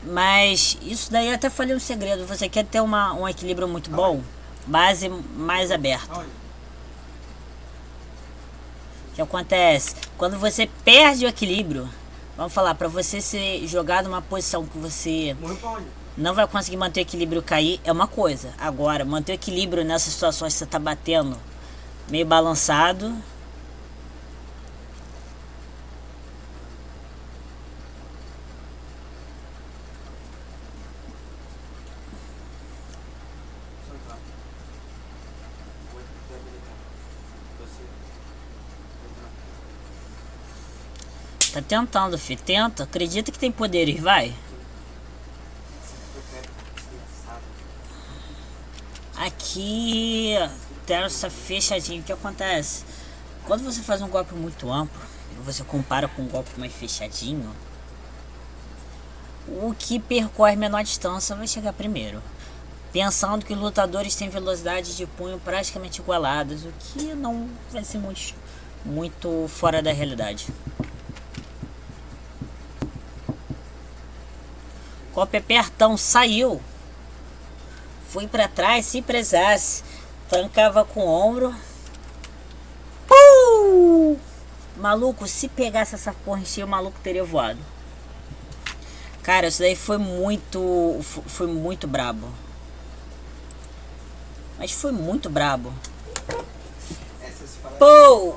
Mas isso daí eu até falei um segredo. Você quer ter um equilíbrio muito bom? Base mais aberta. O que acontece? Quando você perde o equilíbrio, vamos falar, para você ser jogado numa posição que você não vai conseguir manter o equilíbrio, cair, é uma coisa. Agora, manter o equilíbrio nessas situações que você tá batendo meio balançado, tá tentando, filho. Tenta. Acredita que tem poderes, vai. Aqui tem essa fechadinha. O que acontece? Quando você faz um golpe muito amplo e você compara com um golpe mais fechadinho, o que percorre menor distância vai chegar primeiro. pensando que os lutadores têm velocidade de punho praticamente igualadas, o que não vai ser muito fora da realidade. Golpe apertão, saiu, fui pra trás, se precisasse, tancava com o ombro. Maluco, se pegasse essa porra em cheio, o maluco teria voado. Cara, isso daí foi muito brabo. Mas foi muito brabo. Pô!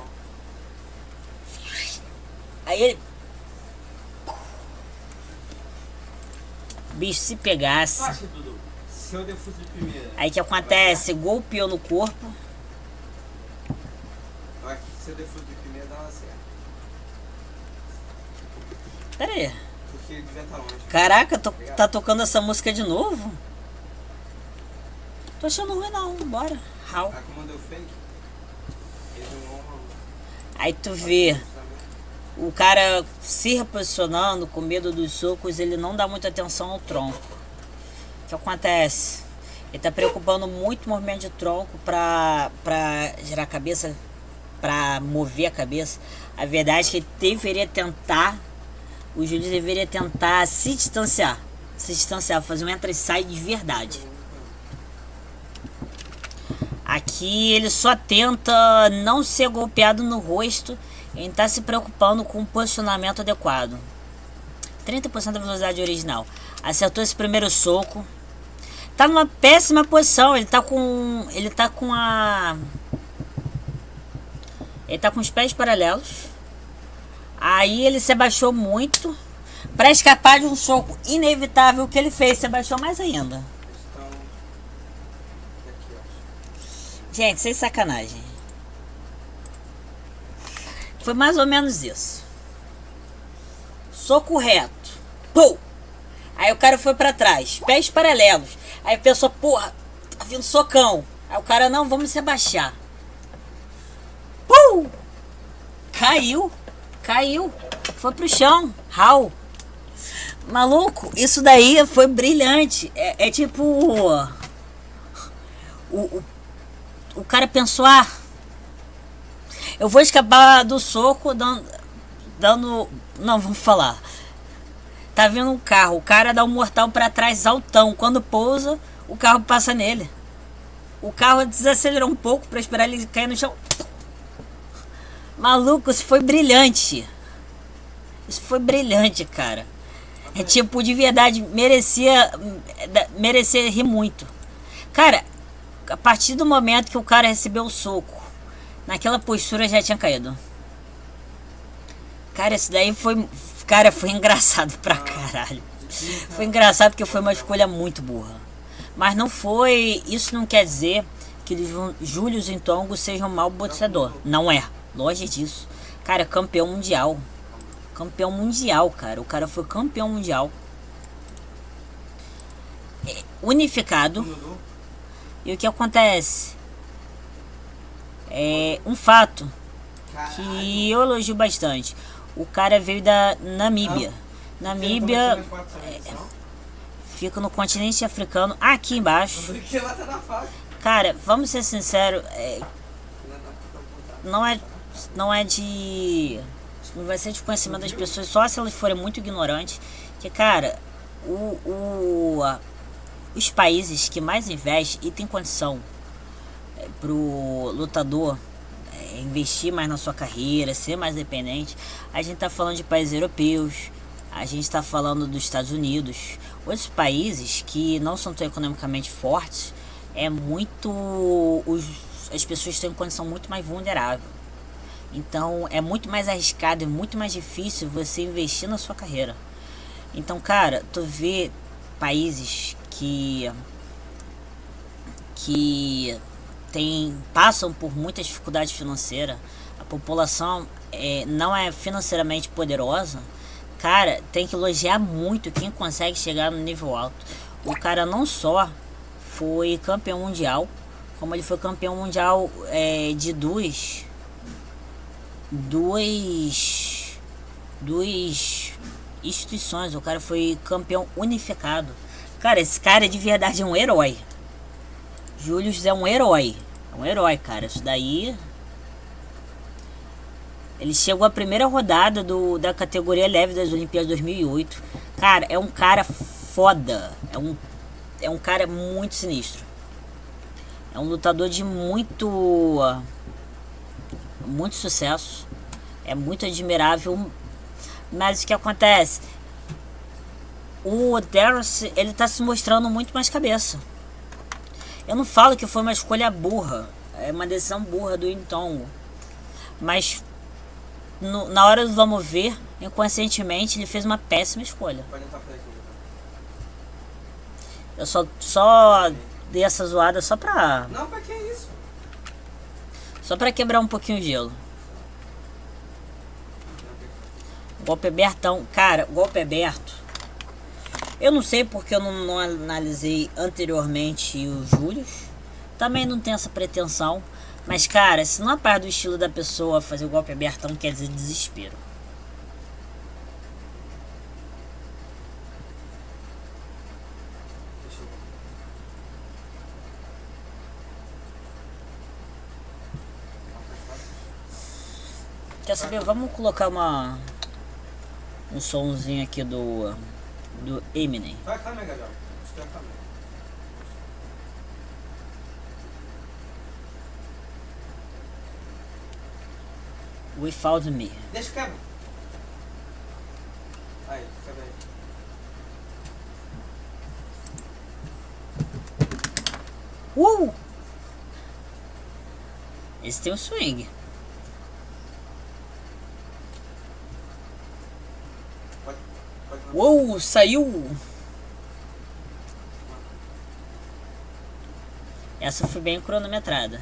Aí ele... Bicho, se pegasse... Eu acho que, Dudu, se eu der fute de primeira... Aí que acontece? Golpeou no corpo. Eu acho que se eu der fute de primeira, dava certo. Pera aí. Porque ele devia estar longe. Caraca, tá tocando essa música de novo? Tô achando ruim não, bora. How? Aí como deu fake, ele deu uma... Aí tu vê o cara se reposicionando com medo dos socos, ele não dá muita atenção ao tronco. O que acontece? Ele tá preocupando muito o movimento de tronco pra girar a cabeça, pra mover a cabeça. A verdade é que ele deveria tentar, o Júlio deveria tentar se distanciar, fazer um entra e sai de verdade. Aqui ele só tenta não ser golpeado no rosto. Ele tá se preocupando com o posicionamento adequado. 30% da velocidade original. Acertou esse primeiro soco. Tá numa péssima posição. Ele tá com os pés paralelos. Aí ele se abaixou muito para escapar de um soco inevitável que ele fez. Se abaixou mais ainda. Gente, sem sacanagem. Foi mais ou menos isso. Soco reto. Pum! Aí o cara foi pra trás. Pés paralelos. Aí pensou, porra, tá vindo socão. Aí o cara, não, vamos se abaixar. Pum! Caiu. Foi pro chão. Rau. Maluco, isso daí foi brilhante. É tipo... O cara pensou, eu vou escapar do soco dando... Não, vamos falar. Tá vindo um carro, o cara dá um mortal pra trás altão. Quando pousa, o carro passa nele. O carro desacelerou um pouco pra esperar ele cair no chão. Maluco, isso foi brilhante. Isso foi brilhante, cara. É tipo, de verdade, merecia rir muito. Cara, a partir do momento que o cara recebeu o soco, naquela postura já tinha caído. Cara, isso daí foi... Cara, foi engraçado pra caralho. Foi engraçado porque foi uma escolha muito burra. Mas não foi... Isso não quer dizer que Júlio Zintongo seja um mau boxeador. Não é. Longe disso. Cara, campeão mundial. Campeão mundial, cara. O cara foi campeão mundial. Unificado. E o que acontece? É um fato que eu elogio bastante. O cara veio da Namíbia. Namíbia fica no continente africano, aqui embaixo. Cara, vamos ser sinceros, não vai ser de conhecimento das pessoas, só se elas forem muito ignorantes. Que, cara, os países que mais investem e tem condição pro lutador investir mais na sua carreira, ser mais dependente, a gente tá falando de países europeus, a gente tá falando dos Estados Unidos, outros países que não são tão economicamente fortes, as pessoas têm condição muito mais vulnerável. Então é muito mais arriscado e muito mais difícil você investir na sua carreira. Então, cara, tu vê países que passam por muita dificuldade financeira, a população não é financeiramente poderosa, cara, tem que elogiar muito quem consegue chegar no nível alto. O cara não só foi campeão mundial, como ele foi campeão mundial de duas instituições. O cara foi campeão unificado. Cara, esse cara de verdade é um herói. Julius é um herói. É um herói, cara. Isso daí... Ele chegou à primeira rodada da categoria leve das Olimpíadas 2008. Cara, é um cara foda. É um cara muito sinistro. É um lutador de muito sucesso. É muito admirável. Mas o que acontece? O Terence, ele tá se mostrando muito mais cabeça. Eu não falo que foi uma escolha burra. É uma decisão burra do Intongo. Mas... na hora do vamos ver, inconscientemente, ele fez uma péssima escolha. Pode entrar por aqui. Eu só dei essa zoada só pra... Não, pra que isso? Só pra quebrar um pouquinho o gelo. Golpe abertão. Cara, golpe aberto. Eu não sei porque eu não analisei anteriormente os Július. Também não tenho essa pretensão. Mas, cara, se não é parte do estilo da pessoa fazer o golpe abertão, quer dizer desespero. Deixa eu ver. Quer saber? Vamos colocar um somzinho aqui do Eminem. Vai cá, Mega Jal. Estou a câmera. Without Me. Deixa o quebra. Aí, quebra aí. Esse tem um swing. Pode Saiu. Essa foi bem cronometrada.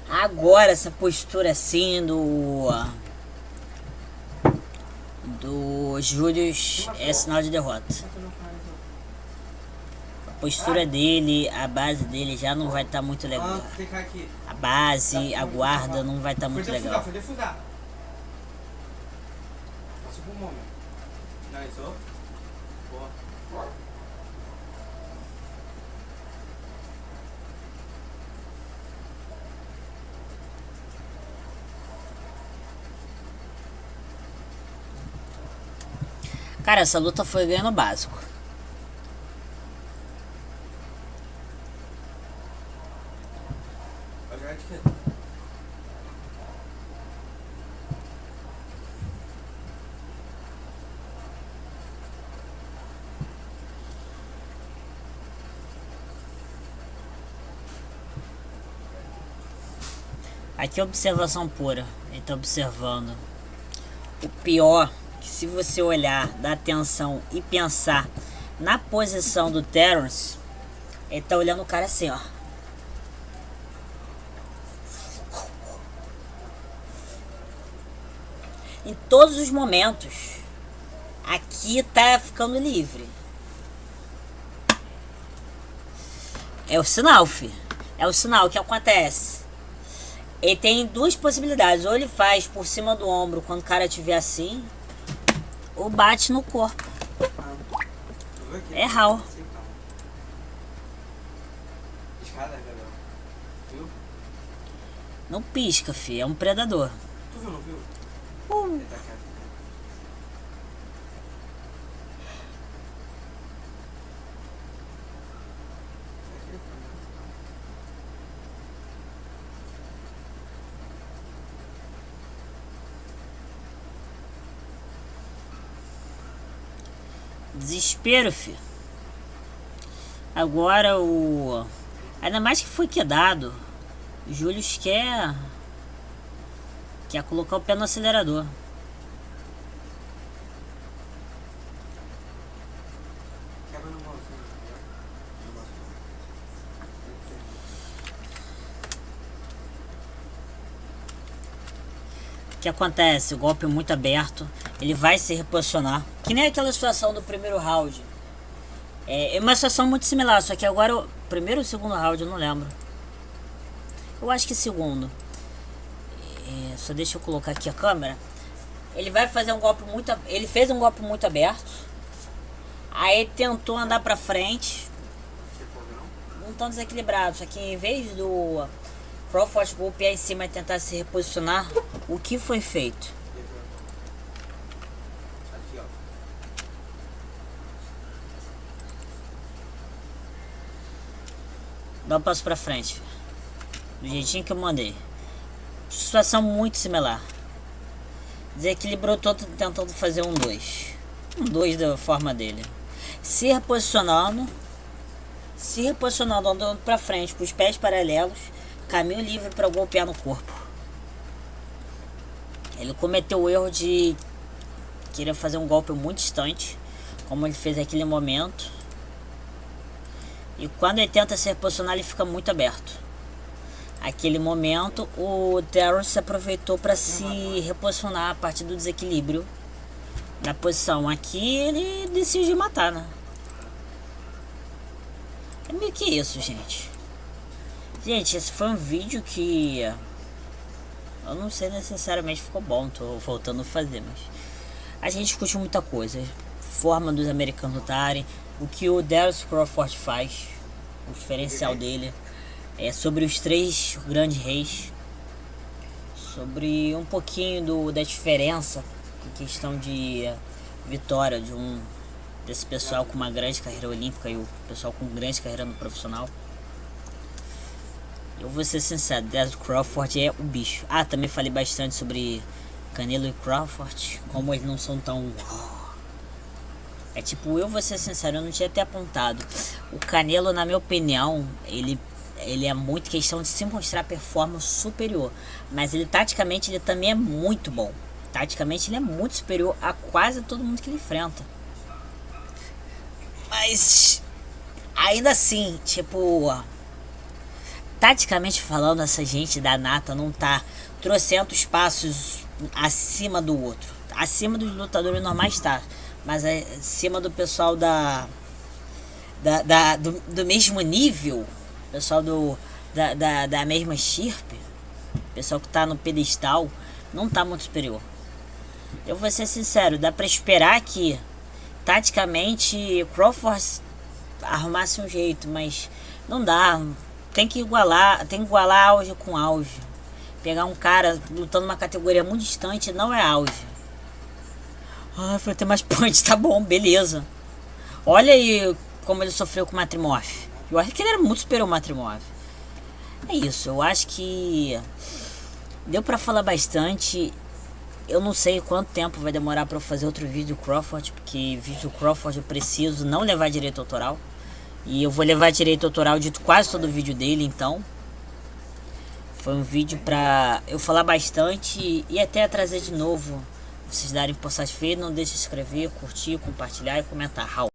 Agora essa postura assim do Julius é sinal de derrota. A postura dele, a base dele já não vai estar muito legal. clicar aqui. A base, a guarda não vai estar muito legal. Foi defugar. Passa o pulmão, meu. Finalizou. Boa. Cara, essa luta foi ganhando básico. Vai jogar de esquerda. Aqui é observação pura. Ele tá observando. O pior, que se você olhar, dar atenção e pensar na posição do Terence, ele tá olhando o cara assim, ó. Em todos os momentos. Aqui tá ficando livre. É o sinal, fi. É o sinal que acontece. Ele tem duas possibilidades. Ou ele faz por cima do ombro quando o cara estiver assim, ou bate no corpo. É Hall. Escada, Gabriel. Viu? Não pisca, fi. É um predador. Tu viu, não viu? Ele tá quieto. Desespero, fi. Agora o... Ainda mais que foi quedado. O Julius quer colocar o pé no acelerador. Quebra no mouse, no mouse. O que acontece? O golpe é muito aberto. Ele vai se reposicionar. Que nem aquela situação do primeiro round. É uma situação muito similar. Só que agora o primeiro ou segundo round, eu não lembro. Eu acho que segundo. Só deixa eu colocar aqui a câmera. Ele vai fazer um golpe muito... Ele fez um golpe muito aberto. Aí tentou andar pra frente. não tão desequilibrado. Só que em vez do Crawford golpear em cima e tentar se reposicionar, o que foi feito? Aqui, ó. Dá um passo pra frente. Do jeitinho que eu mandei. Situação muito similar. Desequilibrou todo tentando fazer um 2. Um 2 da forma dele. Se reposicionando, andando pra frente com os pés paralelos, caminho livre para golpear no corpo. Ele cometeu o erro de querer fazer um golpe muito distante, como ele fez naquele momento. E quando ele tenta se reposicionar, ele fica muito aberto. Aquele momento, o Terrence aproveitou para se reposicionar a partir do desequilíbrio na posição. Aqui ele decidiu matar, né? É meio que isso, gente. Gente, esse foi um vídeo que eu não sei necessariamente ficou bom, tô voltando a fazer, mas a gente discutiu muita coisa. Forma dos americanos lutarem, o que o Darius Crawford faz, o diferencial dele. Sobre os 3 grandes reis, sobre um pouquinho da diferença em questão de vitória desse pessoal com uma grande carreira olímpica e o pessoal com grande carreira no profissional. Eu vou ser sincero, Darius Crawford é o bicho. Também falei bastante sobre Canelo e Crawford, como eles não são tão... eu vou ser sincero, eu não tinha até apontado. O Canelo, na minha opinião, ele é muito questão de se mostrar performance superior, mas ele taticamente ele também é muito bom. Taticamente ele é muito superior a quase todo mundo que ele enfrenta. Mas ainda assim, taticamente falando, essa gente da Nata não tá trocentos passos acima do outro. Acima dos lutadores normais tá, mas acima do pessoal do mesmo nível, pessoal da mesma estirpe, pessoal que tá no pedestal, não tá muito superior. Eu vou ser sincero, dá pra esperar que taticamente Crawford arrumasse um jeito, mas não dá. Tem que igualar auge com auge. Pegar um cara lutando numa categoria muito distante não é auge. Vai ter mais punch, tá bom, beleza. Olha aí como ele sofreu com o Matrimorph. Eu acho que ele era muito superior ao Matrimorph. É isso, eu acho que deu pra falar bastante. Eu não sei quanto tempo vai demorar pra eu fazer outro vídeo do Crawford, porque vídeo do Crawford eu preciso não levar direito autoral. E eu vou levar direito autoral de quase todo o vídeo dele, então. Foi um vídeo pra eu falar bastante e até trazer de novo. Vocês darem por satisfeito, não deixe de se inscrever, curtir, compartilhar e comentar.